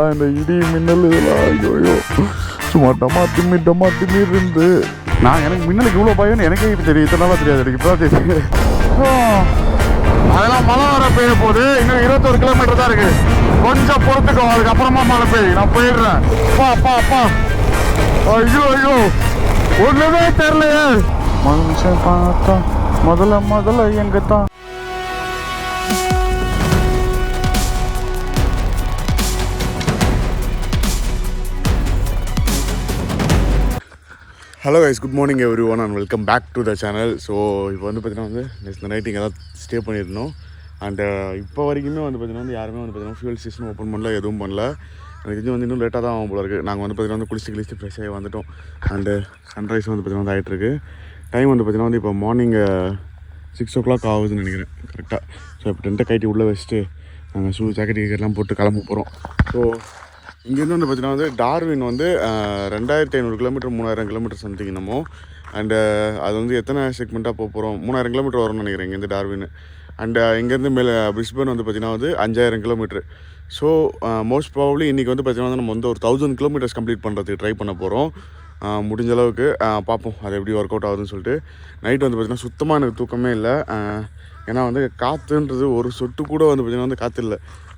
இந்த இடி மின்னல் இதெல்லாம் ஐயோ சும்மா டமா திம்மி இருந்து நான் எனக்கு மின்னலுக்கு இவ்வளோ பயம்னு எனக்கே இப்போ தெரியும். இத்தனால தெரியாது எனக்கு இப்போ தான் தெரியுது. அதெல்லாம் மழை வர பெய்ய போகுது. இன்னும் 21 கிலோமீட்டர் தான் இருக்கு. கொஞ்சம் பொறுத்துக்கோ, அதுக்கப்புறமா மழை பெய்யும். நான் போயிடுறேன். அப்பா ஐயோ ஒண்ணுமே தெரியலையே. மனுஷன் பார்த்தா முதல்ல எங்க தான். Hello guys, good morning everyone and welcome back to the channel. So இப்போ வந்து பார்த்தீங்கன்னா இந்த நைட் இங்கே தான் ஸ்டே பண்ணியிருந்தோம். அண்ட் இப்போ வரைக்குமே வந்து பார்த்தீங்கன்னா யாருமே வந்து பார்த்தீங்கன்னா ஃபியூல் ஸ்டேஷன் ஓப்பன் பண்ணல, எதுவும் பண்ணல. எனக்கு தெரிஞ்சு வந்து இன்னும் லேட்டாக தான் ஆகும் போல இருக்குது. நாங்கள் வந்து பார்த்தீங்கன்னா குளிச்சு ஃப்ரெஷ் ஆகி வந்துட்டோம். அண்டு சன்ரைஸ் வந்து பார்த்தீங்கன்னா ஆகிட்டுருக்கு. டைம் வந்து பார்த்தீங்கன்னா வந்து இப்போ மார்னிங் 6 o'clock ஆகுதுன்னு நினைக்கிறேன் கரெக்டாக. ஸோ இப்போ டென்ட்டை கைட்டி உள்ளே வச்சுட்டு நாங்கள் ஷூ ஜாக்கெட் போட்டு கிளம்ப போகிறோம். ஸோ இங்கேருந்து வந்து பார்த்தீங்கன்னா வந்து டார்வின் வந்து 2500 கிலோமீட்டர் 3000 கிலோமீட்டர் சம்திங் என்னமோ. அண்டு அது வந்து எத்தனை செக்மெண்ட்டாக போக போகிறோம், 3000 கிலோமீட்டர் வரும்னு நினைக்கிறேன் இங்கேருந்து டார்வின். அண்டு இங்கேருந்து மேலே பிரிஸ்பேன் வந்து பார்த்திங்கன்னா வந்து 5000 கிலோமீட்டர். ஸோ மோஸ்ட் ப்ராபப்ளி இன்றைக்கி வந்து பார்த்திங்கன்னா நம்ம வந்து ஒரு 1000 கிலோமீட்டர்ஸ் கம்ப்ளீட் பண்ணுறதுக்கு ட்ரை பண்ண போகிறோம். முடிஞ்ச அளவுக்கு பார்ப்போம் அது எப்படி ஒர்க் அவுட் ஆகுதுன்னு சொல்லிட்டு. நைட் வந்து பார்த்திங்கன்னா சுத்தமாக எனக்கு தூக்கமே இல்லை. ஏன்னா வந்து காற்றுன்றது ஒரு சொட்டு கூட வந்து பார்த்திங்கன்னா வந்து காற்று இல்லை.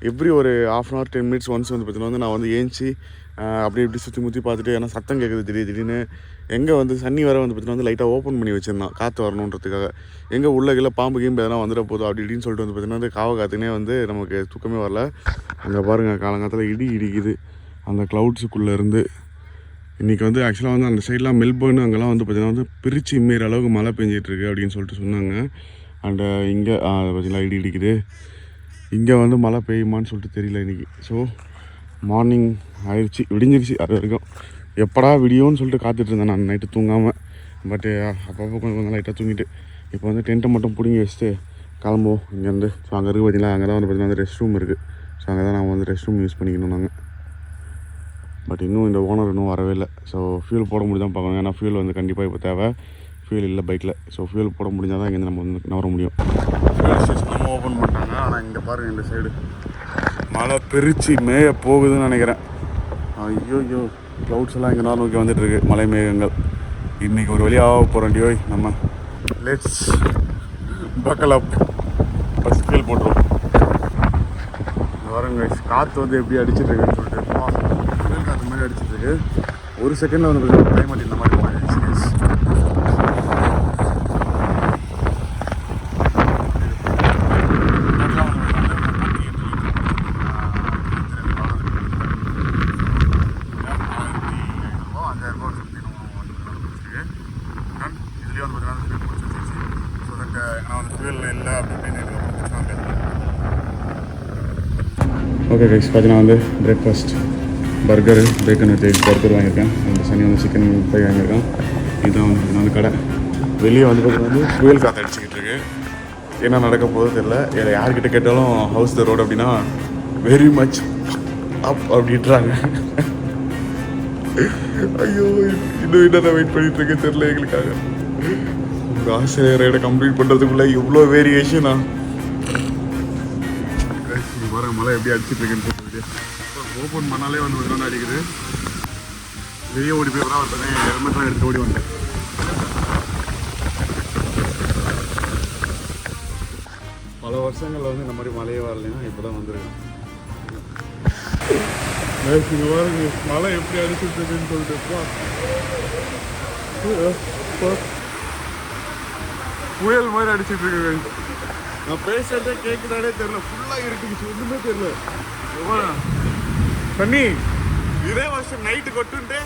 எவ்ரி ஒரு ½ hour 10 minutes ஒன்ஸ் வந்து பார்த்திங்கன்னா வந்து நான் வந்து ஏஞ்சி அப்படி இப்படி சுற்றி முற்றி பார்த்துட்டு, ஏன்னா சத்தம் கேட்குது திடீர்னு. எங்கே வந்து சன்னி வர வந்து பார்த்திங்கன்னா வந்து லைட்டாக ஓப்பன் பண்ணி வச்சுருந்தான் காற்று வரணுன்றதுக்காக. எங்கே உள்ள கீழே பாம்பு கீம்பு எதனா வந்துட போதும் அப்படி இப்படின்னு சொல்லிட்டு வந்து பார்த்திங்கன்னா வந்து காவை காற்றுனே வந்து நமக்கு தூக்கமே வரல. அங்கே பாருங்கள் காலங்காலத்தில் இடிக்குது அந்த க்ளவுட்ஸுக்குள்ளே இருந்து. இன்றைக்கி வந்து ஆக்சுவலாக வந்து அந்த சைட்லாம் மெல்பர்ன் அங்கெல்லாம் வந்து பார்த்திங்கன்னா வந்து பிரித்து இம்மீற அளவுக்கு மழை பெஞ்சிட்ருக்கு அப்படின்னு சொல்லிட்டு சொன்னாங்க. அண்டு இங்கே பார்த்திங்களா இடிக்குது. இங்கே வந்து மழை பெய்யுமான்னு சொல்லிட்டு தெரியல இன்றைக்கி. ஸோ மார்னிங் ஆயிடுச்சு, விடிஞ்சிருச்சு. அது வரைக்கும் எப்படா விடியோன்னு சொல்லிட்டு காத்துட்ருந்தேன் நான் நைட்டு தூங்காமல். பட்டு அப்பப்போ கொஞ்சம் லைட்டாக தூங்கிட்டு இப்போ வந்து டென்ட்டை மட்டும் பிடுங்கி வச்சுட்டு கிளம்புவோம் இங்கேருந்து. ஸோ அங்கே இருக்குது பார்த்திங்களா, அங்கே தான் வந்து பார்த்திங்கன்னா ரெஸ்ட் ரூம் இருக்குது. ஸோ அங்கே தான் நான் வந்து ரெஸ்ட் ரூம் யூஸ் பண்ணிக்கணும் நாங்கள். பட் இன்னும் இந்த ஓனர் இன்னும் வரவே இல்லை. ஸோ ஃபியூல் போட முடிஞ்சு தான் பார்க்கணும். ஏன்னா ஃபியூல் வந்து கண்டிப்பாக இப்போ தேவை. ஃபியூல் இல்லை பைக்கில். ஸோ ஃபியூல் போட முடிஞ்சால் தான் இங்கேருந்து நம்ம வந்து நவர முடியும். ஃபியூல் ஸ்டேஷன் நம்ம ஓப்பன் பண்ணிட்டாங்க. ஆனால் இங்கே பாருங்கள் இந்த சைடு மழை பெருச்சு மேய போகுதுன்னு நினைக்கிறேன். ஐயோ க்ளவுட்ஸ் எல்லாம் இங்கே நோக்கி வந்துட்டுருக்கு, மலை மேகங்கள். இன்றைக்கி ஒரு வழியாக போகிறோம் டியோய். நம்ம லெட்ஸ் பக்கல் அப். ஃபஸ்ட் ஃபியூல் போட்டுருவோம். பாருங்க காற்று வந்து எப்படி அடிச்சிட்ருக்குன்னு சொல்லிட்டு புயல் காற்று மாதிரி அடிச்சிட்ருக்கு. ஒரு செகண்டில் வந்து கிளைமேட் இந்த மாதிரி மாறிடுச்சு. ஓகே கைஸ், பார்த்தீங்கன்னா வந்து breakfast burger bacon with egg burger வாங்கியிருக்கேன். அந்த சனி வந்து சிக்கன் ஃப்ரை வாங்கியிருக்கேன். இதுதான் வந்து கடை. வெளியே வந்து பார்த்தீங்கன்னா வந்து புயல் காற்று அடிச்சுக்கிட்டு இருக்கு. என்ன நடக்க போகுது தெரியல. யார்கிட்ட கேட்டாலும் ஹவுஸ் த ரோடு அப்படின்னா வெரி மச் அப் அப்படின்றாங்க. ஐயோ இன்னும் என்ன வெயிட் பண்ணிட்டு இருக்கேன் தெரியல எங்களுக்காக. இந்த ஆசிரியர் ரைடை கம்ப்ளீட் பண்ணுறதுக்குள்ளே இவ்வளோ வேரியேஷனா. மழை எப்படி அடிச்சுட்டு இருக்குன்னு சொல்லிட்டு ஓப்பன் பண்ணாலே வந்து விதம் அடிக்குது. வெளியே ஓடி போய் தான் ஒரு ஹெல்மெட்லாம் எடுத்து ஓடி வந்தேன். பல வருஷங்களில் வந்து இந்த மாதிரி மழையே வரலைன்னா இப்போ தான் வந்துருக்கேன். மழை எப்படி அடிச்சுட்டு இருக்குன்னு சொல்லிட்டு புயல் மாதிரி அடிச்சுட்டு இருக்கு. நான் பேசுறதே கேட்குதானே தெரியல, ஃபுல்லாக இருக்குச்சு, ஒன்றுமே தெரியல. தண்ணி இதே வருஷம் நைட்டு கொட்டுன்ட்டு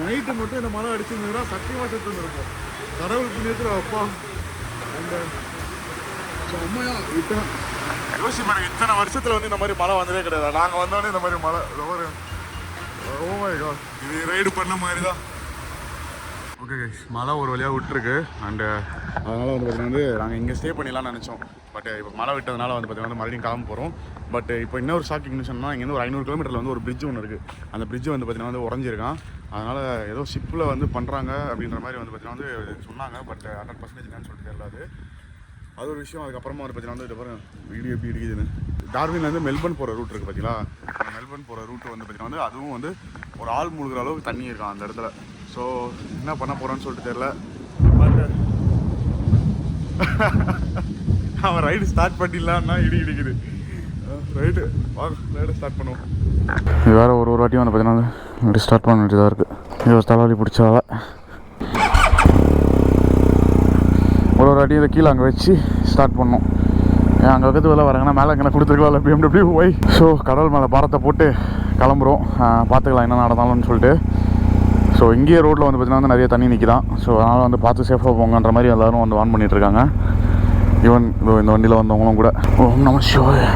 நைட்டு மட்டும் இந்த மழை அடிச்சுருந்தா சத்தியமாக செத்து இருக்கும். கடவுள் புண்ணியத்தில் அப்பா அந்த அம்மையா இத்தனை யோசி பாருங்க, இத்தனை வருஷத்தில் வந்து இந்த மாதிரி மழை வந்ததே கிடையாது. நாங்கள் வந்தோடனே இந்த மாதிரி மழை. ஓ மை காட், இது ரைடு பண்ண மாதிரி தான். ஓகே கைஸ், மழை ஒரு வழியாக விட்டுருக்கு. அண்டு அதனால் வந்து பார்த்திங்கன்னா நாங்கள் இங்கே ஸ்டே பண்ணிடலாம்னு நினச்சோம். பட் இப்போ மழை விட்டதுனால வந்து பார்த்திங்கன்னா மறுபடியும் கிளம்ப போகிறோம். பட் இப்போ இன்னொரு ஷாக்கிங் நியூஸ்னா, இங்கேருந்து ஒரு 500 கிலோமீட்டரில் வந்து ஒரு பிரிட்ஜ் ஒன்று இருக்குது. அந்த பிரிட்ஜ் வந்து பார்த்திங்கன்னா வந்து உடஞ்சிருக்கான். அதனால் ஏதோ ஷிப்பில் வந்து பண்ணுறாங்க அப்படின்ற மாதிரி வந்து பார்த்திங்கன்னா வந்து சொன்னாங்க. பட் 100% என்னன்னு சொல்லிட்டு தெரியல. அது ஒரு விஷயம். அதுக்கப்புறமா வந்து பார்த்திங்கன்னா வந்து இது பாருங்க வீடியோ எப்படி இருக்குதுன்னு. டார்வின்லேருந்து மெல்பர்ன் போகிற ரூட் இருக்குது பார்த்தீங்களா, மெல்பர்ன் போகிற ரூட்டு வந்து பார்த்தீங்கன்னா வந்து அதுவும் வந்து ஒரு ஆள் முழுகிற அளவுக்கு தண்ணி இருக்கான் அந்த இடத்துல. ஸோ என்ன பண்ண போகிறான்னு சொல்லிட்டு தெரியல. அவன் ரைடு ஸ்டார்ட் பண்ணிடலான்னா இடி இடிக்குது. ரைட்டு வாங்க ரைடை ஸ்டார்ட் பண்ணுவோம். இது வேறு ஒரு வாட்டியும் வந்து பார்த்தீங்கன்னா இப்படி ஸ்டார்ட் பண்ண வேண்டியதாக இருக்குது. இது ஒரு தலைவலி பிடிச்சால ஒரு வாட்டியும் இதை கீழே அங்கே வச்சு ஸ்டார்ட் பண்ணோம். அங்கே பக்கத்து வேலை வராங்கன்னா மேலே எங்கே கொடுத்துருக்கலாம் BMW ஒய். ஸோ கடல் மேலே பாரத்தை போட்டு கிளம்புறோம். பார்த்துக்கலாம் என்ன நடந்தாலும்னு சொல்லிட்டு. ஸோ இங்கேயே ரோட்டில் வந்து பார்த்திங்கன்னா வந்து நிறைய தண்ணி நிற்கிதான். ஸோ அதனால் வந்து பார்த்து சேஃபாக போங்கன்ற மாதிரி எல்லோரும் வந்து வான் பண்ணிகிட்ருக்காங்க. ஈவன் இந்த வண்டியில் வந்தவங்களும் கூட ஓம் நம சிவாய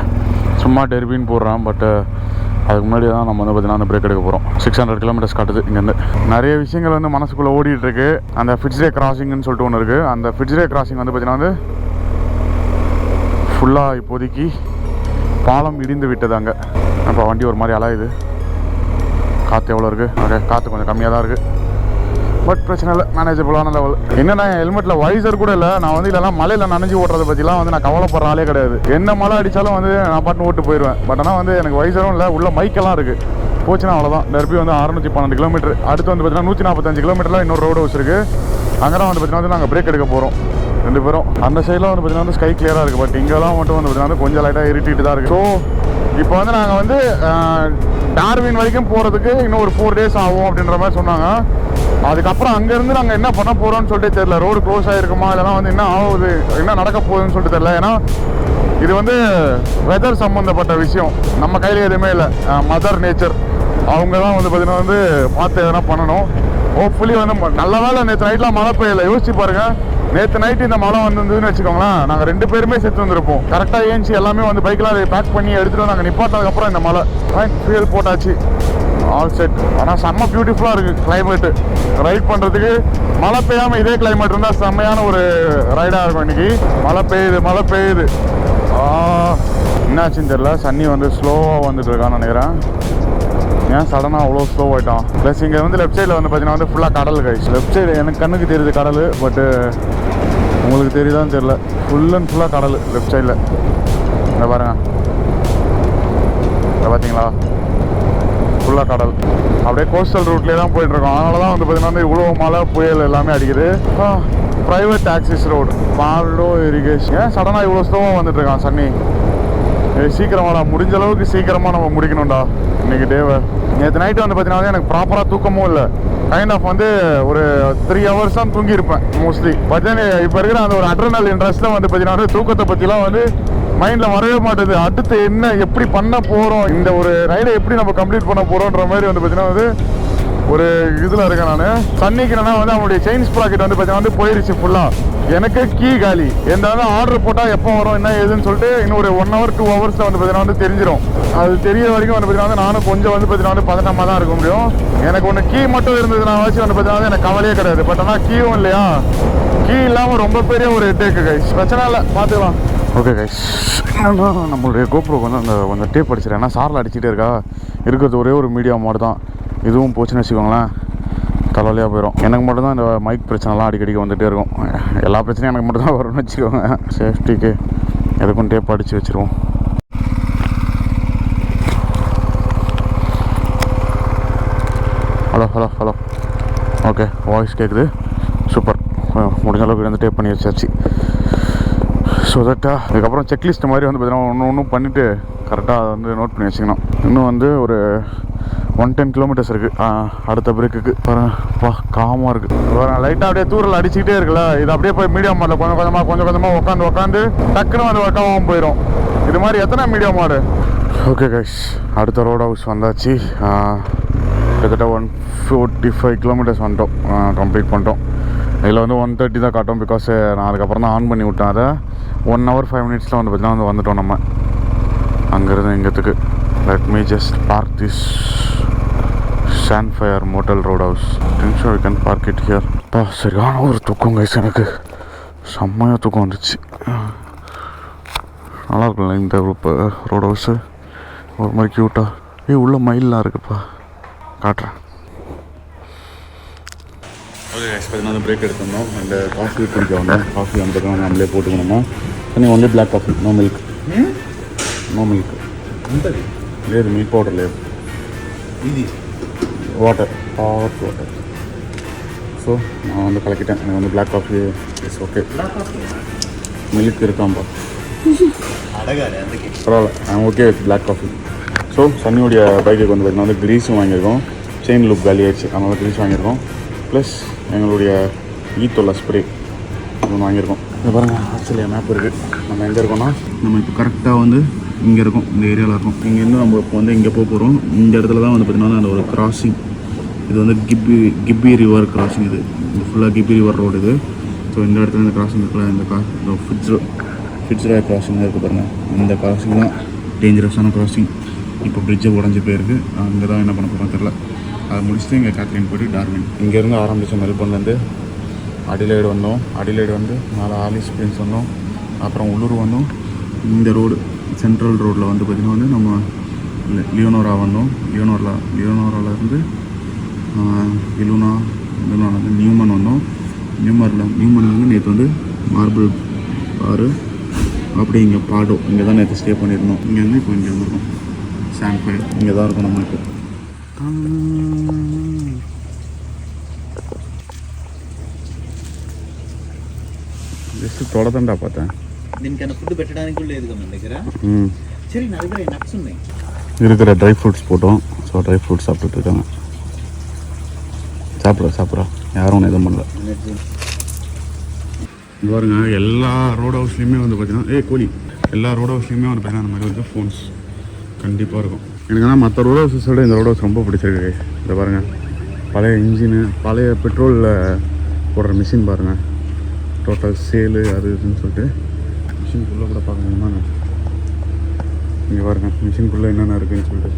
சும்மா டெர்பின்னு போடுறான். பட் அதுக்கு முன்னாடி தான் நம்ம வந்து பார்த்திங்கன்னா அந்த பிரேக் எடுக்க போகிறோம். 600 கிலோமீட்டர்ஸ் காட்டுது இங்கேருந்து. நிறைய விஷயங்கள் வந்து மனசுக்குள்ளே ஓடிட்டுருக்கு. அந்த ஃபிட்ஸ்டே கிராசிங்னு சொல்லிட்டு ஒன்று இருக்குது. அந்த ஃபிட்ஸ்டே கிராசிங் வந்து பார்த்திங்கன்னா வந்து ஃபுல்லாக இப்போதைக்கு பாலம் இடிந்து விட்டது அங்கே. இப்போ வண்டி ஒரு மாதிரி அலாயுது. காற்று எவ்வளோ இருக்குது? ஓகே, காற்று கொஞ்சம் கம்மியாக தான் இருக்குது. பட் பிரச்சனை இல்லை, மேனேஜபிளான லெவல். என்னென்னா ஹெல்மெட்டில் வைசர் கூட இல்லை. நான் வந்து இதெல்லாம் மலையில் நனைஞ்சு ஓட்டுறதை பற்றிலாம் வந்து நான் கவலைப்படுற ஆளே கிடையாது. என்ன மழை அடித்தாலும் வந்து நான் பாட்டு ஓட்டு போயிடுவேன். பட் ஆனால் வந்து எனக்கு வைசரும் இல்லை, உள்ள மைக்கெல்லாம் இருக்குது. போச்சுன்னா அவ்வளோதான். டெர்பி வந்து 612 கிலோமீட்டர். அடுத்து வந்து பார்த்தீங்கன்னா 145 கிலோமீட்டரில் இன்னொரு ரோடு ஹவுஸ் இருக்குது. அங்கே தான் வந்து பார்த்தீங்கன்னா நாங்கள் பிரேக் எடுக்க போகிறோம் 2 பேரும். அந்த சைடில் வந்து பார்த்தீங்கன்னா ஸ்கை கிளியராக இருக்குது. பட் இங்கெல்லாம் மட்டும் வந்து பார்த்தீங்கன்னா கொஞ்சம் லைட்டாக இருட்டிட்டு தான் இருக்குது. ஸோ இப்போ வந்து நாங்கள் வந்து டார்வின் வரைக்கும் போகிறதுக்கு இன்னும் ஒரு 4 days ஆகும் அப்படின்ற மாதிரி சொன்னாங்க. அதுக்கப்புறம் அங்கேருந்து நாங்கள் என்ன பண்ண போகிறோம்னு சொல்லிட்டு தெரியல. ரோடு க்ளோஸ் ஆகிருக்குமா இல்லைனா வந்து என்ன ஆகுது, என்ன நடக்க போகுதுன்னு சொல்லிட்டு தெரியல. ஏன்னா இது வந்து வெதர் சம்மந்தப்பட்ட விஷயம், நம்ம கையில் எதுவுமே இல்லை. மதர் நேச்சர் அவங்க தான் வந்து பார்த்தீங்கன்னா வந்து பார்த்து எதனா பண்ணணும். ஹோப்ஃபுல்லி வந்து நல்ல வேலை நேற்று நைட்லாம் மழை பெய்யலை. யோசிச்சு பாருங்கள், நேற்று நைட்டு இந்த மழை வந்ததுன்னு வச்சுக்கோங்களேன், நாங்கள் 2 பேருமே செத்து வந்திருப்போம். கரெக்டாக ஏஞ்சி எல்லாமே வந்து பைக்கெலாம் அதை பேக் பண்ணி எடுத்துகிட்டு வந்து நாங்கள் நிப்பாட்டினதுக்கப்புறம் இந்த மழை ஃபியூல் போட்டாச்சு, ஆல் செட். ஆனால் செம்ம பியூட்டிஃபுல்லாக இருக்குது கிளைமேட்டு. ரைட் பண்ணுறதுக்கு மழை பெய்யாமல் இதே கிளைமேட் இருந்தால் செம்மையான ஒரு ரைடாக இருக்கும். இன்றைக்கி மழை பெய்யுது. என்னாச்சுன்னு தெரியல, சன்னி வந்து ஸ்லோவாக வந்துட்டு இருக்கான்னு நினைக்கிறேன். ஏன் சடனாக அவ்வளோ ஸ்லோ ஆகிட்டான். ப்ளஸ் இங்கே வந்து லெஃப்ட் சைடில் வந்து பார்த்தீங்கன்னா வந்து ஃபுல்லாக கடல் கைஸ். லெஃப்ட் சைடு எனக்கு கண்ணுக்கு தெரியுது கடல், பட்டு உங்களுக்கு தெரியுதான்னு தெரியல. ஃபுல் அண்ட் ஃபுல்லாக கடல் லெஃப்ட் சைடில். இந்த பாருங்க, இதை பார்த்தீங்களா, ஃபுல்லாக கடல். அப்படியே கோஸ்டல் ரூட்லேயே தான் போயிட்டுருக்கோம். அதனால தான் வந்து பார்த்தீங்கன்னா வந்து இவ்வளோ மழை புயல் எல்லாமே அடிக்குது. ப்ரைவேட் டாக்ஸிஸ் ரோடு மால்டோ இரிகேஷன். ஏன் சடனாக இவ்வளோ ஸ்லோவாக வந்துட்டுருக்கான் சன்னி? சீக்கிரமாடா, முடிஞ்ச அளவுக்கு சீக்கிரமாக நம்ம முடிக்கணும்டா இன்றைக்கி டேவை. நேற்று நைட்டு வந்து பார்த்தீங்கன்னா எனக்கு ப்ராப்பராக தூக்கமும் இல்லை. கைண்ட் ஆஃப் வந்து ஒரு 3 hours தான் தூங்கியிருப்பேன் மோஸ்ட்லி. பட் இப்போ இருக்கிற அந்த ஒரு அட்ரினல் இன்ட்ரெஸ்ட்டில் வந்து பார்த்தீங்கன்னா வந்து தூக்கத்தை பற்றிலாம் வந்து மைண்டில் வரவே மாட்டேது. அடுத்து என்ன எப்படி பண்ண போகிறோம், இந்த ஒரு ரைடை எப்படி நம்ம கம்ப்ளீட் பண்ண போகிறோன்ற மாதிரி வந்து பார்த்தீங்கன்னா வந்து ஒரு இதில் இருக்கேன் நான். சன்னிக்கிறேன்னா வந்து அவனுடைய செயின் ஸ்ப்ராக்கெட் வந்து பார்த்தீங்கன்னா வந்து போயிடுச்சு ஃபுல்லாக. எனக்கு கீ காலி. எந்த ஆர்டர் போட்டால் எப்போ வரும் என்ன ஏதுன்னு சொல்லிட்டு இன்னும் ஒரு 1 hour 2 hours வந்து பார்த்தீங்கன்னா வந்து தெரிஞ்சிடும். அது தெரிய வரைக்கும் வந்து பார்த்தீங்கன்னா வந்து நானும் கொஞ்சம் வந்து பார்த்தீங்கன்னா வந்து பதட்டமாக தான் இருக்க முடியும். எனக்கு ஒன்று கீ மட்டும் இருந்ததுனா வச்சு வந்து பார்த்தீங்கன்னா எனக்கு கவலையே கிடையாது. பட் ஆனால் கீயும் இல்லையா, கீ இல்லாமல் ரொம்ப பெரிய ஒரு டேக்கு கைஸ். பிரச்சனை இல்லை, பார்த்துக்கலாம். ஓகே கைஸ், நம்மளுடைய கோப்ரோக்கு வந்து அந்த டேப் அடிச்சிடறேன். ஏன்னா சாரில் அடிச்சுட்டே இருக்கா, இருக்கிறது ஒரே ஒரு மீடியா மாடு தான். இதுவும் போச்சுன்னு வச்சுக்கோங்களேன், தலைவலியாக போயிடும். எனக்கு மட்டும்தான் இந்த மைக் பிரச்சனைலாம் அடிக்கடிக்கு வந்துகிட்டே இருக்கும். எல்லா பிரச்சனையும் எனக்கு மட்டும் தான் வரும்னு வச்சுக்கோங்க. சேஃப்டிக்கு எதுக்கும் டேப் அடித்து வச்சுருவோம். ஹலோ ஓகே, வாய்ஸ் கேட்குது, சூப்பர். முடிஞ்ச அளவுக்கு வந்து டேப் பண்ணி வச்சாச்சு. ஸோ தட்டா இதுக்கப்புறம் செக்லிஸ்ட் மாதிரி வந்து பார்த்தீங்கன்னா ஒன்றும் பண்ணிவிட்டு கரெக்டாக அதை வந்து நோட் பண்ணி வச்சுக்கணும். இன்னும் வந்து ஒரு 110 கிலோமீட்டர்ஸ் இருக்குது அடுத்த பிரேக்குக்கு. பா காமாக இருக்குது. லைட்டாக அப்படியே தூரல் அடிச்சுக்கிட்டே இருக்குல்ல, இது அப்படியே போய் மீடியம் மாடில் கொஞ்சம் கொஞ்சமாக உட்காந்து டக்குன்னு வந்து ஒர்க் ஆகாமல் போயிடும். இது மாதிரி எத்தனை மீடியம் மாடு. ஓகே கைஸ், அடுத்த ரோட் ஹவுஸ் வந்தாச்சு. கிட்டத்தட்ட 145 கிலோமீட்டர்ஸ் வந்துட்டோம், கம்ப்ளீட் பண்ணிட்டோம். இதில் வந்து 130 தான் காட்டும். பிகாஸ் நான் அதுக்கப்புறம் தான் ஆன் பண்ணி விட்டேன். அதை 1 hour 5 minutes வந்து பார்த்தீங்கன்னா வந்து வந்துட்டோம் நம்ம அங்கேருந்து இங்கத்துக்கு. Let me just park this Sandfire motel road house. So we can park it here. சரியான ஒரு தூக்கம் கைஸ், எனக்கு செம்மையாக தூக்கம் வந்துச்சு. நல்லா இருக்குல்ல இந்த ரோட் ஹவுஸு, ஒரு மாதிரி க்யூட்டாக. உள்ள மயிலெலாம் இருக்குப்பா, காட்டுறேன். ஓகே கைஸ், பார்த்தீங்கன்னா பிரேக் எடுத்துருந்தோம். அந்த காஃபி குடிக்க வந்தோம். காஃபி அந்த நம்மளே போட்டுக்கணுமா. நீங்கள் வந்து black coffee, no milk. No milk లేదు మిల్క్ పౌడర్ లేదు ఇది వాటర్ హాట్ వాటర్ ஸோ நான் வந்து கலக்கிட்டேன் எனக்கு வந்து black coffee is okay milk இருக்காம்பா பரவாயில்ல I'm okay with black coffee so சன்னியோடைய பைக்குக்கு வந்து பார்த்தீங்கன்னா வந்து கிரீஸும் வாங்கியிருக்கோம் செயின் லூப் காலி ஆயிடுச்சு அதனால கிரீஸ் வாங்கியிருக்கோம் ப்ளஸ் எங்களுடைய ஈத்தொல்ல ஸ்ப்ரே ஒன்று வாங்கியிருக்கோம். இது பாருங்கள் ஆஸ்திரேலியா மேப் இருக்குது. நம்ம எங்கே இருக்கோம்னா நம்ம இப்போ கரெக்டாக வந்து இங்கே இருக்கோம், இந்த ஏரியாவில் இருக்கோம். இங்கேருந்து நம்ம இப்போ வந்து இங்கே போக போகிறோம். இந்த இடத்துல தான் வந்து பார்த்திங்கன்னா அந்த ஒரு கிராசிங், இது வந்து கிப்பி ரிவர் கிராசிங். இது ஃபுல்லாக கிப்பி ரிவர் ரோடு இது. ஸோ இந்த இடத்துல இந்த கிராசிங் இருக்குல்ல, இந்த ஃபிட்ஸ்ராய் கிராசிங் இருக்குது பாருங்கள். இந்த கிராசிங் தான் டேஞ்சரஸான கிராசிங். இப்போ பிரிட்ஜை உடஞ்சி போயிருக்கு. அங்கே தான் என்ன பண்ண போகிறோம் தெரில. அதை முடிச்சுட்டு இங்கே கேத்லின் போய்ட்டு டார்வின். இங்கேருந்து ஆரம்பித்த மெல்பர்ன்லேருந்து அடிலைடு வந்தோம். அடிலைடு வந்து மேலே ஆலிஸ் ஸ்ப்ரிங்ஸ் வந்தோம். அப்புறம் உள்ளூர் வந்தோம். இந்த ரோடு சென்ட்ரல் ரோட்டில் வந்து பார்த்திங்கன்னா வந்து நம்ம லியோனோரா வந்தோம். லியோனோராவிலேருந்து இலுனாலேருந்து நியூமன் வந்தோம். நியூமன்லேருந்து நேற்று வந்து மார்பிள் பாரு, அப்படியே இங்கே பாடோ, இங்கே தான் நேற்று ஸ்டே பண்ணியிருந்தோம். இங்கேருந்து இப்போ இங்கே வந்துருக்கோம். சாண்ட்ஃபயர் இங்கே தான் இருக்கும் நம்மளுக்கு. జస్ట్ తోడదండా పోతా దీనికన్నా ఫుడ్ పెట్టడానికి కూడా లేదు కదా దగ్గర. சரி, నా దగ్గర நட்ஸ் ఉన్నాయి. இருக்கிற ட்ரை ஃப்ரூட்ஸ் போட்டோம். ஸோ ட்ரை ஃப்ரூட்ஸ் சாப்பிட்டுட்டு இருக்காங்க. சாப்பிட்றா யாரும் எதுவும் பண்ணல. பாருங்க, எல்லா ரோட் ஹவுஸ்லேயுமே வந்து பார்த்தீங்கன்னா கோழி, எல்லா ரோட் ஹவுஸ்லேயுமே வந்து பார்த்தீங்கன்னா அந்த மாதிரி வந்து ஃபோன்ஸ் கண்டிப்பாக இருக்கும். எனக்கு ஆனால் மற்ற ரோட் ஹவுஸஸோட இந்த ரோட் ஹவுஸ் ரொம்ப பிடிச்சிருக்கு. இதை பாருங்கள், பழைய இன்ஜினு, பழைய பெட்ரோலில் போடுற மிஷின் பாருங்கள், டோட்டல் சேலு அது இதுன்னு சொல்லிட்டு மிஷின்குள்ளே கூட பார்க்கணும்னா இங்கே பாருங்கள் மிஷின்குள்ளே என்னென்ன இருக்குதுன்னு சொல்லிட்டு.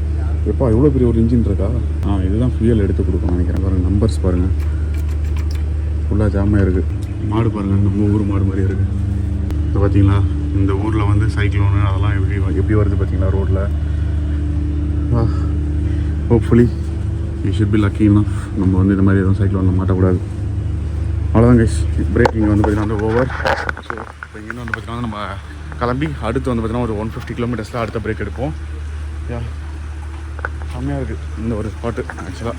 எப்போ எவ்வளோ பெரிய ஒரு இன்ஜின் இருக்கா. இதுதான் ஃபியூயல் எடுத்து கொடுக்கணும்னு நினைக்கிறேன். பாருங்கள் நம்பர்ஸ் பாருங்கள், ஃபுல்லாக ஜாமாக இருக்குது. மாடு பாருங்கள், நம்ம ஊர் மாடு மாதிரி இருக்குது. இப்போ பார்த்தீங்களா, இந்த ஊரில் வந்து சைக்ளோனு அதெல்லாம் எப்படி வருது பார்த்தீங்களா ரோட்டில். Hopefully you should be lucky enough நம்ம வந்து இந்த மாதிரி எதுவும் சைக்ளோனில் மாட்டக்கூடாது. அவ்வளோதான் கைஸ். பிரேக்கிங் வந்து பார்த்திங்கன்னா வந்து ஓவர். ஸோ இப்போ இங்கேருந்து வந்து பார்த்திங்கன்னா நம்ம கிளம்பி அடுத்து வந்து பார்த்திங்கன்னா ஒரு 150 கிலோமீட்டர்ஸில் அடுத்த பிரேக் எடுப்போம். செம்மையாக இருக்குது இந்த ஒரு ஸ்பாட்டு ஆக்சுவலாக.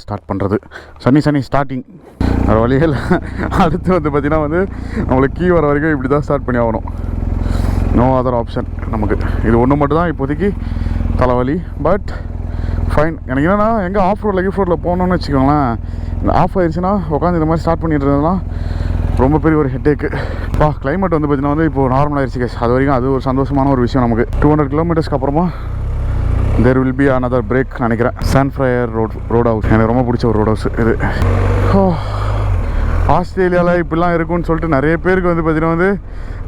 ஸ்டார்ட் பண்ணுறது சனி ஸ்டார்டிங் வேறு வழியே இல்லை. அடுத்து வந்து பார்த்திங்கன்னா வந்து நம்மளுக்கு கீ வர வரைக்கும் இப்படி தான் ஸ்டார்ட் பண்ணி ஆகணும். நோ அதர் ஆப்ஷன் நமக்கு. இது ஒன்று மட்டும் தான் இப்போதைக்கு தலைவலி. But fine. எனக்கு என்னென்னா எங்கே ஆஃப் ரோட்டில் போகணுன்னு வச்சுக்கோங்களேன், இந்த ஆஃப் ஆயிடுச்சுன்னா உட்காந்து இந்த மாதிரி ஸ்டார்ட் பண்ணிட்டு இருந்ததுலாம் ரொம்ப பெரிய ஒரு ஹெட்டேக்கு. கிளைமேட் வந்து பார்த்தீங்கன்னா வந்து இப்போது நார்மல் ஆயிடுச்சு கேஸ். அது வரைக்கும் அது ஒரு சந்தோஷமான ஒரு விஷயம் நமக்கு. 200 கிலோமீட்டர்ஸ்க்கு அப்புறமா there will be another break நினைக்கிறேன். சாண்ட்ஃபயர் ரோட் ஹவுஸ் எனக்கு ரொம்ப பிடிச்ச ஒரு ரோட் ஹவுஸ் இது. ஆஸ்திரேலியாவில் இப்படிலாம் இருக்குன்னு சொல்லிட்டு நிறைய பேருக்கு வந்து பார்த்திங்கன்னா வந்து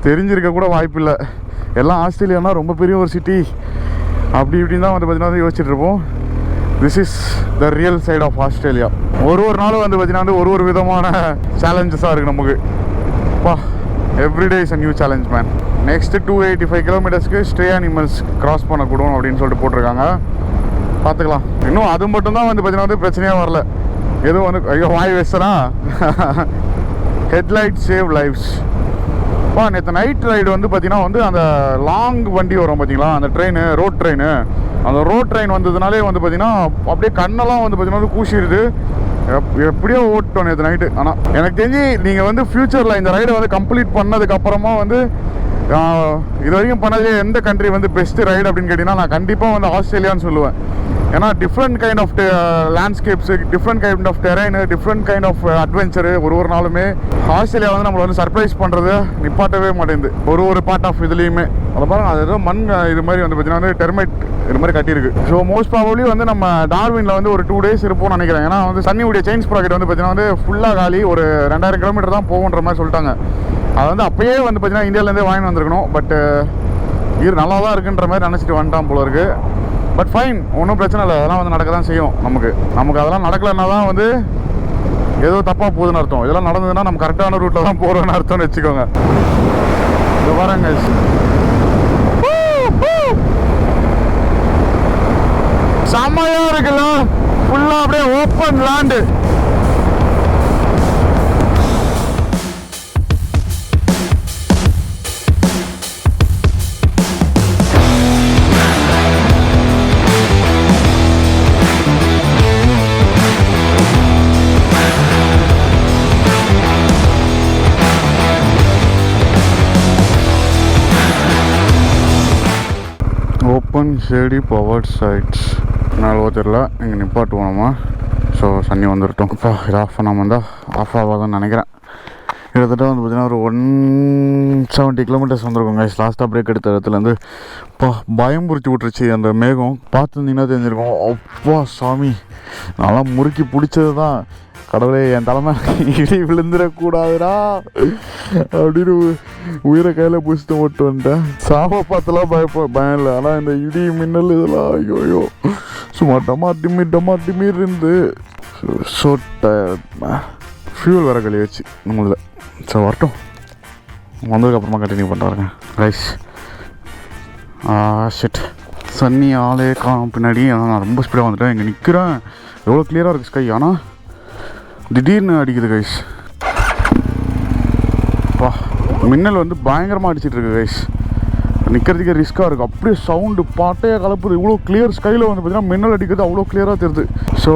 தெரிஞ்சிருக்க கூட வாய்ப்பு இல்லை. எல்லாம் ஆஸ்திரேலியானா ரொம்ப பெரிய ஒரு சிட்டி அப்படி இப்படின்னு தான் வந்து பார்த்திங்கன்னா யோசிச்சுட்டு இருப்போம். This is the real side of Australia. ஒரு நாளும் வந்து பார்த்திங்கன்னா வந்து ஒரு விதமான சேலஞ்சஸாக இருக்குது நமக்கு. Everyday is a new challenge man. Next 285 கிலோமீட்டர்ஸ்க்கு ஸ்ட்ரே அனிமல்ஸ் கிராஸ் பண்ணக்கூடும் அப்படின்னு சொல்லிட்டு போட்டிருக்காங்க. பார்த்துக்கலாம். இன்னும் அது மட்டும்தான் வந்து பார்த்திங்கன்னா வந்து பிரச்சனையாக வரல. எதுவும் வந்து ஐயோ வாய் வேஸ்டனா. Headlight save lives. நேற்று நைட் ரைடு வந்து பார்த்திங்கன்னா வந்து அந்த லாங் வண்டி வரும் பார்த்தீங்களா, அந்த ரோட் ட்ரெயின் வந்ததுனாலே வந்து பார்த்திங்கன்னா அப்படியே கண்ணெல்லாம் வந்து பார்த்திங்கன்னா வந்து கூசிடுது. எப்படியோ ஓட்டோம் நேற்று நைட்டு. ஆனால் எனக்கு தெரிஞ்சு நீங்கள் வந்து ஃப்யூச்சரில் இந்த ரைடை வந்து கம்ப்ளீட் பண்ணதுக்கப்புறமா வந்து இது வரைக்கும் பண்ணதே எந்த கண்ட்ரி வந்து பெஸ்ட்டு ரைடு அப்படின்னு கேட்டிங்கன்னா நான் கண்டிப்பாக வந்து ஆஸ்திரேலியான்னு சொல்லுவேன். ஏன்னா different kind of landscapes, different kind of terrain, different kind of adventure. ஒரு நாளுமே ஆஸ்திரேலியா வந்து நம்மளை வந்து சர்ப்ரைஸ் பண்ணுறது நிப்பாட்டவே மாட்டேங்குது. ஒரு பார்ட் ஆஃப் இதுலேயுமே அதை பாருங்க, அது ஏதோ மண் இது மாதிரி வந்து பார்த்தீங்கன்னா வந்து டெர்மைட் இது மாதிரி கட்டியிருக்கு. ஸோ மோஸ்ட் ப்ராபப்லி வந்து நம்ம டார்வினில் வந்து ஒரு 2 days இருப்போம்னு நினைக்கிறேன். ஏன்னா வந்து சன்னியுடைய செயின் ப்ராக்கெட் வந்து பார்த்தீங்கன்னா வந்து ஃபுல்லாக காலி. ஒரு 2000 கிலோமீட்டர் தான் போகுன்ற மாதிரி சொல்லிட்டாங்க. அது வந்து அப்போயே வந்து பார்த்தீங்கன்னா இந்தியாவிலேருந்தே வாங்கி வந்திருக்கணும். பட் இது நல்லா தான் இருக்குன்ற மாதிரி நினச்சிட்டு வந்துட்டான் போல இருக்குது. பட் ஃபைன், ஒன்றும் பிரச்சனை இல்லை. அதெல்லாம் வந்து நடக்க தான் செய்யும். நமக்கு அதெல்லாம் நடக்கலைன்னா தான் வந்து ஏதோ தப்பாக போகுதுன்னு அர்த்தம். இதெல்லாம் நடந்ததுன்னா நம்ம கரெக்டான ரூட்டில் தான் போகிறோன்னு அர்த்தம்னு வச்சுக்கோங்க. இது பாருங்க, செம்மையாக இருக்குல்ல. ஃபுல்லாக அப்படியே open land. Open shady power sites நாலோ தெரியல, இங்கே நிப்பாட்டுவோம் நம்ம. ஸோ சன்னி வந்துட்டோம். இப்போ இது ஆஃப் பண்ணாமல் இருந்தால் ஆஃப் ஆகாதுன்னு நினைக்கிறேன். கிட்டத்தட்ட வந்து பார்த்திங்கன்னா ஒரு 170 கிலோமீட்டர்ஸ் வந்துருக்கும் கைஸ். லாஸ்ட்டாக பிரேக் எடுத்த இடத்துலேருந்து பயம் புரிச்சு விட்டுருச்சு அந்த மேகம். பார்த்துருந்தீங்கன்னா தெரிஞ்சிருக்கும். அப்பா சாமி, நல்லா முறுக்கி பிடிச்சது தான். கடவுளே, என் தலைமை இடி விழுந்துடக்கூடாதுடா அப்படின்னு உயிரை கையில் பிடிச்சிட்டு மட்டும் வந்துட்டேன். சாம பார்த்துலாம் பயம் இல்லை. ஆனால் இந்த இடி மின்னல் இதெல்லாம் ஐயோ சும்மா டமா டிமீர் இருந்து ஸோ ஃபியூல் வர கழியாச்சு நம்மள. ஸோ வரட்டும், வந்ததுக்கப்புறமா கண்டினியூ பண்ணுறாருங்க ரைஸ். ஷிட், சன்னி ஆளே பின்னாடி. நான் ரொம்ப ஸ்பீடாக வந்துட்டேன். இங்கே நிற்கிறேன். எவ்வளோ கிளியராக இருக்குது ஸ்கை, ஆனால் திடீர்னு அடிக்குது கைஸ். பா, மின்னல் வந்து பயங்கரமாக அடிச்சிட்டு இருக்கு கைஸ். நிற்கிறதுக்கே ரிஸ்க்காக இருக்குது. அப்படியே சவுண்டு பாட்டையாக கலப்புது. இவ்வளோ கிளியர் ஸ்கையில் வந்து பார்த்திங்கன்னா மின்னல் அடிக்கிறது அவ்வளோ கிளியராக தெரியுது. ஸோ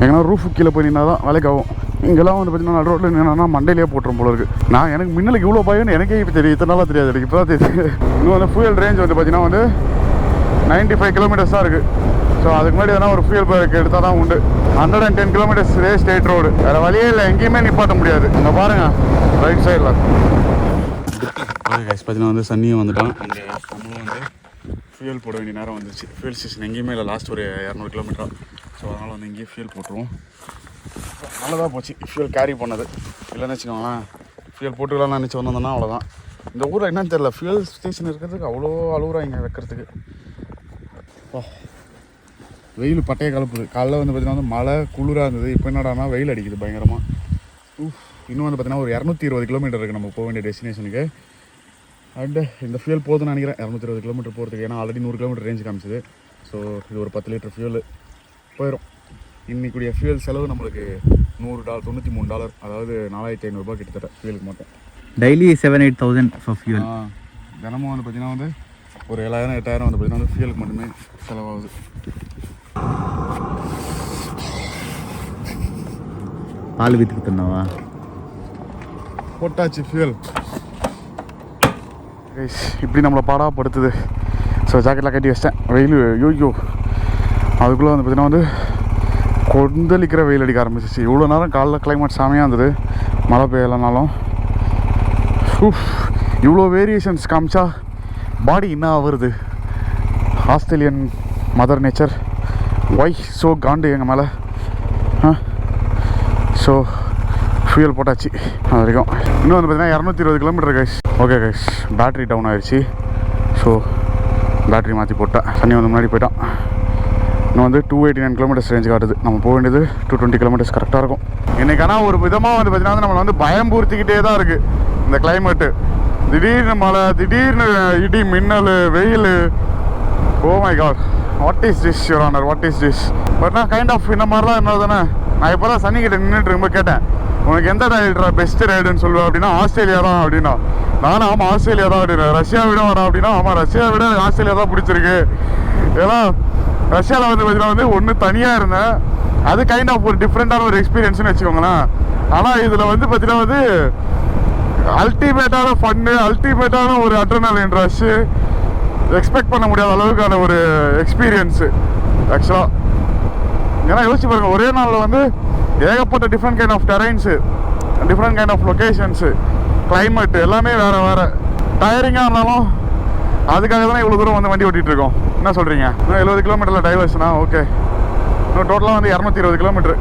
எங்கன்னா ரூஃபு கீழே போய் நின்னா தான் வேலைக்கு ஆகும். இங்கெல்லாம் வந்து பார்த்திங்கன்னா நடு ரோட்டில் நின்னா மண்டையிலேயே போட்டுரும் போல இருக்குது. எனக்கு மின்னலுக்கு இவ்வளோ பயம்னு எனக்கே இப்போ தெரியும். இத்தனை நாளாக தெரியாது எனக்கு, இப்போ தான் தெரியுது. இன்னும் வந்து ஃபியூயல் ரேஞ்ச் வந்து பார்த்திங்கன்னா வந்து 95 கிலோமீட்டர்ஸ் தான் இருக்குது. ஸோ அதுக்கு முன்னாடி எதனா ஒரு ஃபியூல் பிரேக் எடுத்தால் தான் உண்டு. 110 கிலோமீட்டர்ஸ் ஸ்டேட் ரோடு, வேறு வழியே இல்லை, எங்கேயுமே நிப்பாட்ட முடியாது. அங்கே பாருங்கள் ரைட் சைடில். ஓகே கைஸ், பார்த்தீங்கன்னா வந்து சன்னியும் வந்துட்டான். அங்கே நம்மளும் வந்து ஃபியூல் போட வேண்டிய நேரம் வந்துச்சு. ஃபியூல் ஸ்டேஷன் எங்கேயுமே இல்லை, லாஸ்ட் ஒரு 200 கிலோமீட்டர். ஸோ அதனால் வந்து இங்கேயே ஃபியூல் போட்டுருவோம். நல்லதாக போச்சு ஃபியூல் கேரி பண்ணது. இல்லைன்னு வச்சுக்கோங்களேன், ஃபியூல் போட்டுக்கலாம்னு நினச்சி வந்தோம்னா அவ்வளோதான். இந்த ஊரில் என்னன்னு தெரியல, ஃபியூல் ஸ்டேஷன் இருக்கிறதுக்கு அவ்வளோ அழுகுறா இங்கே வைக்கிறதுக்கு. வெயில் பட்டையை கலப்புது. காலைல வந்து பார்த்திங்கன்னா வந்து மழை குளிராக இருந்தது. இப்போ என்னடானா வெயில் அடிக்குது பயங்கரமாக. இன்னும் வந்து பார்த்திங்கன்னா ஒரு 220 கிலோமீட்டர் இருக்குது நம்ம போக வேண்டிய டெஸ்டினேஷனுக்கு. அண்டு இந்த ஃபியூல் போதுன்னு நினைக்கிறேன் 220 கிலோமீட்டர் போகிறதுக்கு. ஏன்னா ஆல்ரெடி 100 கிலோமீட்டர் ரேஞ்ச் காமிச்சிது. ஸோ இது ஒரு 10 லிட்டர் ஃபியூல் போயிடும். இன்றைக்குடைய ஃபியூல் செலவு நம்மளுக்கு $93, அதாவது $4500 கிட்டத்தட்ட ஃபியூலுக்கு மட்டும். Daily 7-8,000 for fuel. தினமும் வந்து பார்த்திங்கன்னா வந்து ஒரு 7,000-8,000 வந்து பார்த்திங்கன்னா வந்து ஃபியூலுக்கு மட்டுமே செலவாகுது. பால் வித்துக்கு தந்தாவா போட்டாச்சு ஃபியூல். இப்படி நம்மளை பாடாப்படுத்துது. ஸோ ஜாக்கெட்லாம் கட்டி வச்சிட்டேன். வெயில் யோயோ அதுக்குள்ளே வந்து பார்த்திங்கன்னா வந்து கொந்தளிக்கிற வெயில் அடிக்க ஆரம்பிச்சிச்சு. இவ்வளோ நேரம் காலைல கிளைமேட் செமையாக இருந்தது, மழை பெய்யலைனாலும். இவ்வளோ வேரியேஷன்ஸ் காமிச்சா பாடி என்ன வருது. Australian mother nature why so காண்டு எங்கள் மேலே. ஸோ ஃபியூல் போட்டாச்சு. அது வரைக்கும் இன்னும் வந்து பார்த்திங்கன்னா 220 kilometre guys. Okay guys, battery down ஆகிடுச்சு. ஸோ பேட்ரி மாற்றி போட்டேன். தண்ணி வந்து முன்னாடி போயிட்டான். இன்னும் வந்து 289 கிலோமீட்டர்ஸ் ரேஞ்ச் காட்டுது. நம்ம போக வேண்டியது 220 கிலோமீட்டர்ஸ் கரெக்டாக இருக்கும். இன்றைக்கான ஒரு விதமாக வந்து பார்த்திங்கன்னா நம்மளை வந்து பயம் பூர்த்திக்கிட்டே தான் இருக்குது இந்த கிளைமேட்டு. திடீர்னு மழை, திடீர்னு இடி மின்னல், வெயில். Oh my god, what is this your honour, what is this. But நான் கைண்ட் ஆஃப் இந்த மாதிரிலாம் என்ன தானே. நான் இப்போ தான் சன்னிக்கிட்ட நின்றுட்டு இருக்கும்போது கேட்டேன், உனக்கு எந்த ரைடரா பெஸ்ட்டு ரைடுன்னு சொல்லுவேன் அப்படின்னா ஆஸ்திரேலியா தான் அப்படின்னா. நானும் ஆமாம் ஆஸ்திரேலியா தான் அப்படின்னு. ரஷ்யா விட வரேன் அப்படின்னா ஆமாம் ரஷ்யா விட ஆஸ்திரேலியா தான் பிடிச்சிருக்கு. ஏன்னா ரஷ்யாவில் வந்து பார்த்தீங்கன்னா வந்து ஒன்று தனியாக இருந்தேன், அது கைண்ட் ஆஃப் ஒரு டிஃப்ரெண்ட்டான ஒரு எக்ஸ்பீரியன்ஸ்னு வச்சுக்கோங்களேன். ஆனால் இதில் வந்து பார்த்தீங்கன்னா வந்து அல்டிமேட்டான ஃபன்னு, அல்டிமேட்டான ஒரு அட்ரினலின் ரஷ்ஷு, எக்ஸ்பெக்ட் பண்ண முடியாத அளவுக்கான ஒரு எக்ஸ்பீரியன்ஸு ஆக்சுவலாக. ஏன்னா யோசிச்சு பாருங்க, ஒரே நாளில் வந்து ஏகப்பட்ட different kind of terrains, different kind of locations, climate எல்லாமே வேறு வேறு. டயரிங்காக இருந்தாலும் அதுக்காக தானே இவ்வளோ தூரம் வந்து வண்டி ஓட்டிகிட்டு இருக்கோம். என்ன சொல்கிறீங்க? இன்னும் 70 கிலோமீட்டரில் டைவர்ஷனா? ஓகே, இன்னும் டோட்டலாக வந்து 220 கிலோமீட்டரு.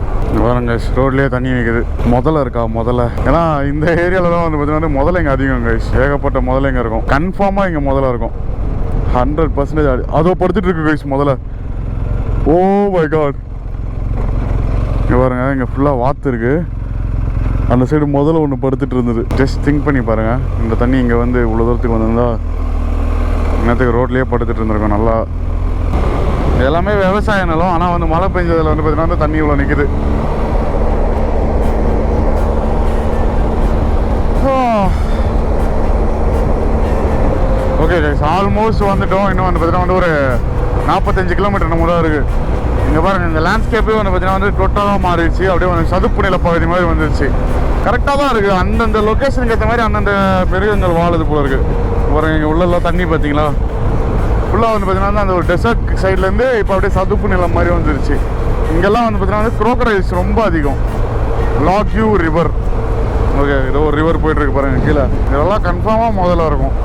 பாருங்க ரோட்லேயே தண்ணி நிற்குது. முதல்ல இருக்கா முதல்ல? ஏன்னா இந்த ஏரியாவில் தான் வந்து பார்த்தீங்கன்னா முதல்ல இங்கே அதிகம் கைஸ். ஏகப்பட்ட முதல்ல இங்கே இருக்கும். கன்ஃபார்மாக இங்கே முதல்ல இருக்கும் 100%. அதோ படுத்துட்டு இருக்கு கைஸ் முதல்ல. ஓ மை காட், இங்கே பாருங்க, இங்கே ஃபுல்லாக வாத்து இருக்குது. அந்த சைடு முதல்ல ஒன்று படுத்துட்டு இருந்தது. ஜஸ்ட் திங்க் பண்ணி பாருங்கள், இந்த தண்ணி இங்கே வந்து இவ்வளோ தூரத்துக்கு வந்திருந்தா இன்னத்துக்கு ரோட்லேயே படுத்துட்டு இருந்திருக்கும் நல்லா. எல்லாமே விவசாய நிலம். ஆனால் வந்து மழை பெஞ்சதில் வந்து பார்த்தீங்கன்னா தண்ணி இவ்வளோ நிற்குது. ஓகே கைஸ், ஆல்மோஸ்ட் வந்துட்டோம். இன்னும் வந்து பார்த்தீங்கன்னா வந்து ஒரு 45 கிலோமீட்டர் நம்ம தான் இருக்குது. இங்கே பாருங்கள், இந்த லேண்ட்ஸ்கேப்பே வந்து பார்த்தீங்கன்னா வந்து டோட்டலாக மாறிடுச்சு. அப்படியே வந்து சதுப்பு நில பகுதி மாதிரி வந்துருச்சு. கரெக்டாக தான் இருக்குது. அந்தந்த லொக்கேஷனுக்கு ஏற்ற மாதிரி அந்தந்த மிருகங்கள் வாழுது போல இருக்குது. பாருங்க, இங்கே உள்ளெல்லாம் தண்ணி பார்த்தீங்களா, ஃபுல்லாக வந்து பார்த்தீங்கன்னா அந்த ஒரு டெசர்ட் சைட்லேருந்து இப்போ அப்படியே சதுப்பு நிலம் மாதிரி வந்துருச்சு. இங்கெல்லாம் வந்து பார்த்தீங்கன்னா வந்து crocodiles ரொம்ப அதிகம். லாக்யூ ரிவர், ஓகே, ஏதோ ஒரு ரிவர் போயிட்டுருக்கு பாருங்கள் கீழே. இதெல்லாம் கன்ஃபார்மாக முதல்ல இருக்கும்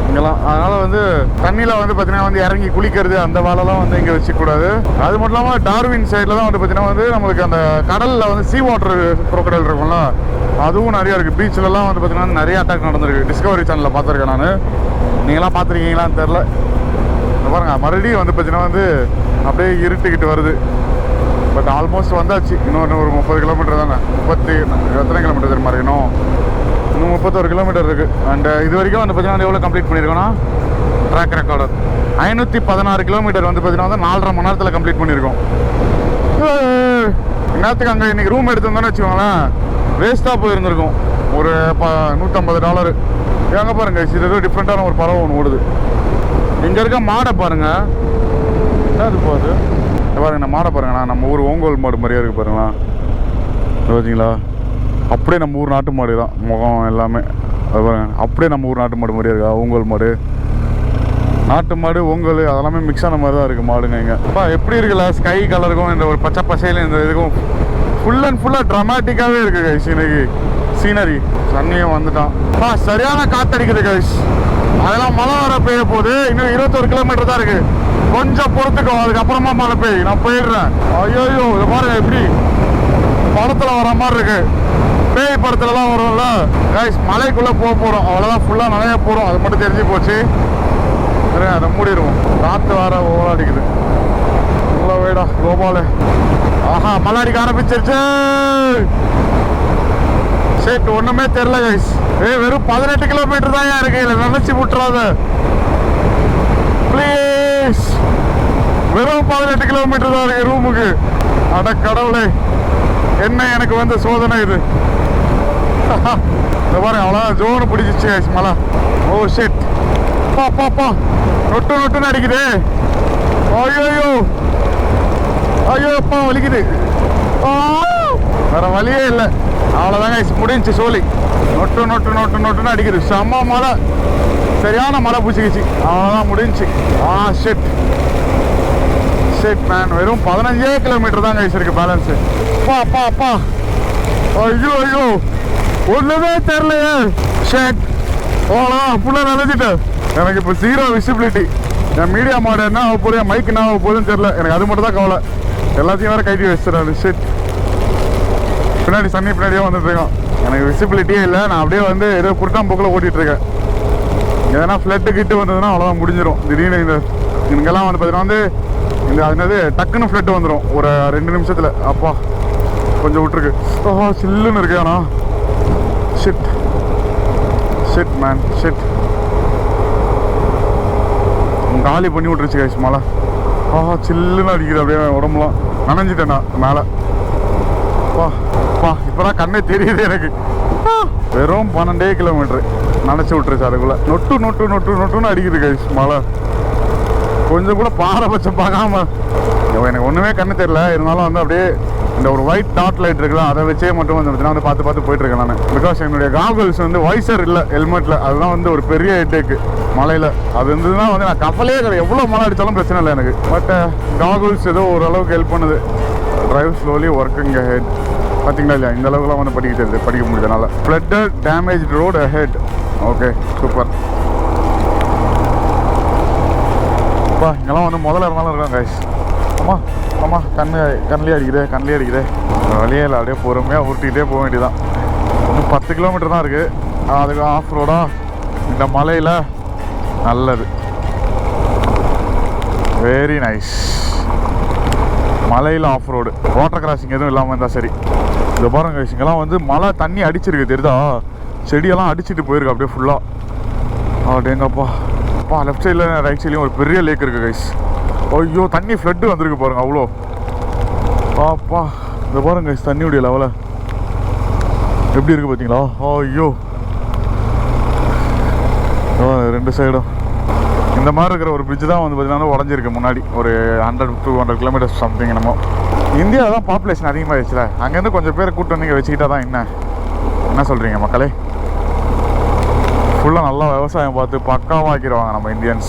இங்கெல்லாம். அதனால் வந்து தண்ணியில் வந்து பார்த்தீங்கன்னா வந்து இறங்கி குளிக்கிறது அந்த வேலைலாம் வந்து இங்கே வச்சுக்கூடாது. அது மட்டும் இல்லாமல் டார்வின் சைடில் தான் வந்து பார்த்தீங்கன்னா வந்து நம்மளுக்கு அந்த கடலில் வந்து சீ வாட்டர் crocodile இருக்கும்ல, அதுவும் நிறையா இருக்குது. பீச்சிலலாம் வந்து பார்த்தீங்கன்னா நிறைய அட்டாக் நடந்திருக்கு. டிஸ்கவரி சேனலில் பார்த்துருக்கேன் நான். நீங்களாம் பார்த்துருக்கீங்களான்னு தெரில. பாருங்க மறுபடியும் வந்து பார்த்தீங்கன்னா வந்து அப்படியே இருட்டுக்கிட்டு வருது. பட் ஆல்மோஸ்ட் வந்தாச்சு. இன்னொரு ஒரு 30 கிலோமீட்டர் தானே, 30 எத்தனை கிலோமீட்டர் தெரியுமா இன்னும் 31 கிலோமீட்டர் இருக்குது. அண்ட் இது வரைக்கும் வந்து பார்த்தீங்கன்னா எவ்வளோ கம்ப்ளீட் பண்ணியிருக்கோன்னா ட்ராக் ரெக்கார்டர் 516 கிலோமீட்டர் வந்து பார்த்தீங்கன்னா வந்து 4.5 மணி நேரத்தில் கம்ப்ளீட் பண்ணியிருக்கோம். நேரத்துக்கு அங்கே இன்றைக்கி ரூம் எடுத்திருந்தோன்னு வச்சுக்கோங்களேன், வேஸ்ட்டாக போயிருந்துருக்கும் ஒரு $150. எங்கே பாருங்கள், இது ஏதோ டிஃப்ரெண்ட்டான ஒரு பறவை ஒன்று ஓடுது. இங்கே இருக்க மாடை பாருங்கள், என்ன அது போகுது பாருங்க. இந்த மாடை பாருங்கண்ணா, நம்ம ஊர் ஓங்கோல் மாடு மாதிரியே இருக்குது பாருங்களா. பார்த்தீங்களா, அப்படியே நம்ம ஊர் நாட்டு மாடு தான் முகம் எல்லாமே. அது பாருங்க, அப்படியே நம்ம ஊர் நாட்டு மாடு மாதிரியே இருக்கா. ஓங்கோல் மாடு, நாட்டு மாடு, ஓங்கல் அதெல்லாமே மிக்ஸ் ஆன மாதிரி தான் இருக்குது மாடுங்க இங்கே. அப்பா எப்படி இருக்குல்ல, ஸ்கை கலருக்கும் இந்த ஒரு பச்சை பசையில இந்த இதுக்கும் ஃபுல் அண்ட் ஃபுல்லாக ட்ராமாட்டிக்காகவே இருக்குது கைஸ். இன்னைக்கு சீனரி சன்னியும் வந்துட்டான். சரியான காத்தடிக்குது கைஸ். அதெல்லாம் மழை வர பெய்ய போகுது. இன்னும் 21 கிலோமீட்டர் தான் இருக்குது. கொஞ்சம் பொறுத்துக்கும், அதுக்கப்புறமா மழை பெய்யும். நான் போயிடுறேன். ஐயோ இதை பாருங்க, எப்படி படத்தில் வர மாதிரி இருக்கு. பேய் படத்துலலாம் வரும்ல கைஸ். மலைக்குள்ளே போக போகிறோம், அவ்வளோதான். ஃபுல்லாக நிறைய போகிறோம், அது மட்டும் தெரிஞ்சு போச்சு. சரி, அதை மூடிடுவோம். காற்று வேற ஓடாடிக்குது. நல்லா வேடா கோபாலு. ஆஹா, மழை அடிக்க ஆரம்பிச்சிருச்சு. சரி, ஒன்றுமே தெரில கைஸ். வெறும் 18 கிலோமீட்டர் தான் இருக்கு. இல்லை நினச்சி விட்டுறாத ப்ளீஸ். வெறும் 18 கிலோமீட்டர் தான் இருக்கு ரூமுக்கு. அட கடவுளே, என்ன எனக்கு வந்து சோதனை இது. இந்த பாருங்க, அவ்வளோதான் ஜோனு பிடிச்சிச்சு கைஸ் மழை. ஓ ஷிட், பா நொட்டு நொட்டுன்னு அடிக்குது. ஐயோ ஐயோ அப்பா வலிக்குது. வேற வழியே இல்லை. அவ்வளோதாங்க முடிஞ்சு சோலி. நொட்டு நொட்டு நொட்டு நொட்டுன்னு அடிக்குது. செம்ம மழை, சரியான மழை பூச்சிக்கிச்சு. அவ்வளோதான் முடிஞ்சு. Shit shit man. வெறும் 15 கிலோமீட்டர் தான் கைஸ் இருக்கு பேலன்ஸு. அப்பா ஐயோ ஒன்றுமே தெரிலையே. ஷிட், அவ்வளோதான் ஃபுல்லாக நினைச்சிட்டேன். எனக்கு இப்போ 0 விசிபிலிட்டி. என் மீடியா மாடு என்ன ஆக போகுது, என் மைக் என்ன ஆக போகுதுன்னு தெரில. எனக்கு அது மட்டும் தான் கவலை. எல்லாத்தையும் வேறு கைட்டி வச்சுறாரு. ஷிட், பின்னாடி சன்னி பின்னாடியே வந்துட்டு இருக்கோம். எனக்கு விசிபிலிட்டியே இல்லை. நான் அப்படியே வந்து ஏதோ குருட்டாம்போக்கில் ஓட்டிகிட்டு இருக்கேன். எதனா ஃப்ளட்டு கிட்டு வந்ததுன்னா அவ்வளோதான் முடிஞ்சிடும். திடீர்னு இங்கெல்லாம் வந்து பார்த்தீங்கன்னா வந்து இந்த அது டக்குன்னு ஃப்ளட்டு வந்துடும் ஒரு 2 நிமிஷத்தில். அப்பா கொஞ்சம் விட்டுருக்கு. சில்லுன்னு இருக்கு. ஆனால் ஷிட் மேன் ஷிட், காலி பண்ணி விட்டுருச்சு கைஸ் மழை. சில்லுன்னு அடிக்குது. அப்படியே உடம்புலாம் நனைஞ்சிட்டேன் நான் மேலே. இப்போதான் கண்ணே தெரியுது எனக்கு. வெறும் 12 கிலோமீட்டரு நினச்சி விட்டுருச்சு. அதுக்குள்ளே நொட்டு நொட்டு நொட்டு நொட்டுன்னு அடிக்குது கைஸ் மழை. கொஞ்சம் கூட பாரபட்சம் பார்க்காம. எனக்கு ஒன்றுமே கண்ணு தெரியல. இருந்தாலும் வந்து அப்படியே இந்த ஒரு ஒயிட் டாட் லைட் இருக்குல்ல, அதை வச்சே மட்டும் வந்து பார்த்து போயிட்டுருக்கேன் நான். பிகாஸ் என்னுடைய காகல்ஸ் வந்து வைசர் இல்லை ஹெல்மெட்டில். அதுதான் வந்து ஒரு பெரிய ஹெட்டேக்கு மழையில். அது இருந்ததுன்னா வந்து நான் கப்பலே கிடையாது. எவ்வளோ மழை அடித்தாலும் பிரச்சனை இல்லை எனக்கு. பட் காகல்ஸ் ஏதோ ஓரளவுக்கு ஹெல்ப் பண்ணுது. Drive slowly working head. பார்த்தீங்களா இல்லையா, இந்த அளவுக்குலாம் வந்து படிக்க முடியுதுனால. Flooded damage road head. Okay super. இங்கெல்லாம் வந்து முதல்ல இருந்தாலும் இருக்காங்க கைஸ். ஆமாம் கண்ணிலே அடிக்குது. வழியே இல்லை, அப்படியே பொறுமையாக உருட்டிக்கிட்டே போக வேண்டியதான். இன்னும் 10 கிலோமீட்டர் தான் இருக்குது. அதுக்கு ஆஃப் ரோடாக இந்த மலையில் நல்லது. Very nice. மலையில் ஆஃப் ரோடு, வாட்டர் கிராசிங் எதுவும் இல்லாமல் இருந்தால் சரி. இந்த பாருங்க கைஸ், இங்கெல்லாம் வந்து மழை தண்ணி அடிச்சிருக்கு தெரியுதா. செடியெல்லாம் அடிச்சுட்டு போயிருக்கு அப்படியே ஃபுல்லாக. எங்கப்பா லெஃப்ட் சைடில் ரைட் சைட்லேயும் ஒரு பெரிய லேக் இருக்குது கைஸ். ஐயோ, தண்ணி ஃப்ளட்டு வந்திருக்கு பாருங்க அவ்வளோ. இந்த பாருங்க கைஸ், தண்ணியுடைய லெவலை எப்படி இருக்குது பார்த்தீங்களா. ஐயோ, 2 சைடும் இந்த மாதிரி இருக்கிற ஒரு பிரிட்ஜ் தான் வந்து பார்த்தீங்கன்னா உடஞ்சிருக்கு முன்னாடி. ஒரு 100-200 கிலோமீட்டர்ஸ் சம்திங். நம்ம இந்தியாவில் தான் பாப்புலேஷன் அதிகமாகிடுச்சுல, அங்கேருந்து கொஞ்சம் பேர் கூட்டு வந்து வச்சுக்கிட்டா தான் என்ன சொல்கிறீங்க மக்களே. ஃபுல்லாக நல்லா விவசாயம் பார்த்து பக்காவாக ஆக்கிடுவாங்க நம்ம இந்தியன்ஸ்.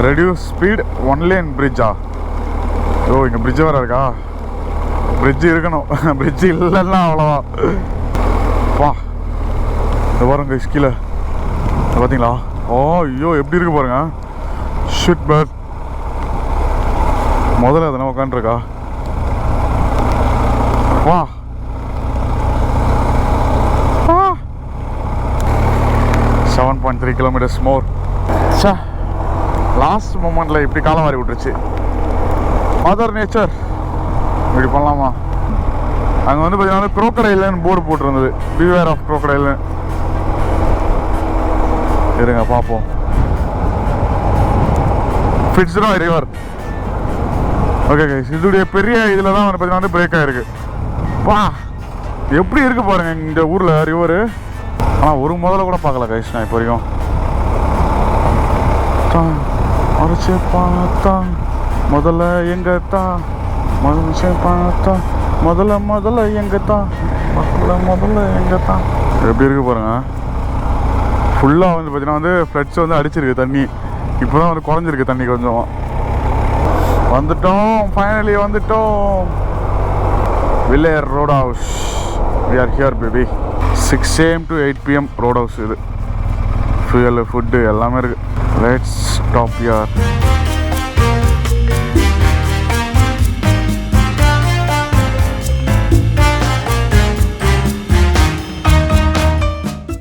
Reduce speed 1 lane பிரிட்ஜா? ஓ இங்கே பிரிட்ஜ் வேறு இருக்கா? பிரிட்ஜு இருக்கணும், பிரிட்ஜு இல்லைன்னா அவ்வளோதான். வா இந்த பாருங்க கீழே பார்த்தீங்களா? ஓ ஐயோ எப்படி இருக்கு பாருங்க. Shit bad. முதல்ல அதனால் உட்காந்துருக்கா. வா 7.3 kilometers மோர். சே லாஸ்ட் மூமெண்ட்டில் இப்படி காலம் மாறி விட்டுருச்சு. மதர் நேச்சர் இப்படி பண்ணலாமா? அங்கே வந்து பார்த்தீங்கன்னா க்ரோக்கடைல்னு போர்டு போட்டிருந்தது, பிவேர் ஆஃப் க்ரோக்கடைல்னு. இருங்க பார்ப்போம். Fitzroy river. ஓகே கைஸ், இதோடைய பெரிய இதில் தான் வந்து பார்த்தீங்கன்னா பிரேக் ஆகிருக்கு. வா எப்படி இருக்குது பாருங்கள் இந்த ஊரில் ரிவரு. ஆனால் ஒரு முதல்ல கூட பார்க்கல கைஸ் நான் இப்போ வரைக்கும். அரைச்சி பார்த்தா முதல்ல எங்கே தான், மறைச்சி பார்த்தா முதல்ல எங்கே தான், முதல்ல எங்கே தான். எப்படி இருக்குது பாருங்கள். ஃபுல்லாக வந்து பார்த்தீங்கன்னா வந்து ஃப்ளட்ஸ் வந்து அடிச்சிருக்கு தண்ணி. இப்போ தான் வந்து குறைஞ்சிருக்கு தண்ணி கொஞ்சம். வந்துட்டோம், ஃபைனலி வந்துட்டோம். Willare road house. We are here baby. 6 AM to 8 PM road house இது. ஃபியூயல் ஃபுட்டு எல்லாமே இருக்குது. Let's stop here.